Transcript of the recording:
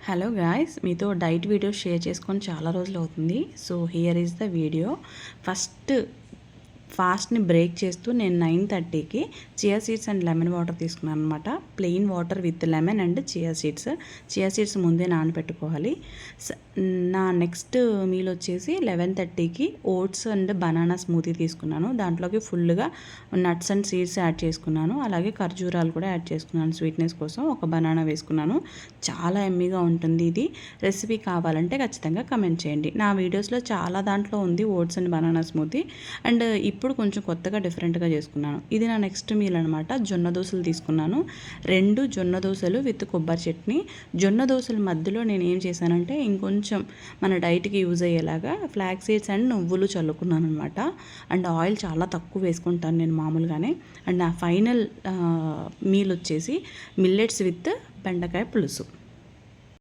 Hello guys, మీతో diet video share చేసుకొని చాలా రోజులు అవుతుంది. So here is the video. ఫాస్ట్ని బ్రేక్ చేస్తూ నేను 9:30కి chia seeds and lemon water తీసుకున్నాను అనమాట. Plain water with lemon and chia seeds ముందే నానబెట్టుకోవాలి. నా నెక్స్ట్ మీల్ వచ్చేసి 11:30కి ఓట్స్ అండ్ బనానా స్మూతీ తీసుకున్నాను. దాంట్లోకి ఫుల్గా నట్స్ అండ్ సీడ్స్ యాడ్ చేసుకున్నాను. అలాగే ఖర్జూరాలు కూడా యాడ్ చేసుకున్నాను స్వీట్నెస్ కోసం. ఒక బనానా వేసుకున్నాను. చాలా ఎమ్మీగా ఉంటుంది. ఇది రెసిపీ కావాలంటే ఖచ్చితంగా కమెంట్ చేయండి. నా వీడియోస్లో చాలా దాంట్లో ఉంది oats and banana smoothie. And ఇప్పుడు కొంచెం కొత్తగా డిఫరెంట్గా చేసుకున్నాను. ఇది నా నెక్స్ట్ మీల్ అనమాట. జొన్న దోశలు తీసుకున్నాను. 2 జొన్న దోశలు విత్ కొబ్బరి చట్నీ. జొన్న దోశల మధ్యలో నేను ఏం చేశానంటే ఇంకొంచెం మన డైట్కి యూజ్ అయ్యేలాగా ఫ్లాక్ సీడ్స్ అండ్ నువ్వులు చల్లుకున్నాను అనమాట. అండ్ ఆయిల్ చాలా తక్కువ వేసుకుంటాను నేను మామూలుగానే. అండ్ నా ఫైనల్ మీల్ వచ్చేసి మిల్లెట్స్ విత్ బెండకాయ పులుసు.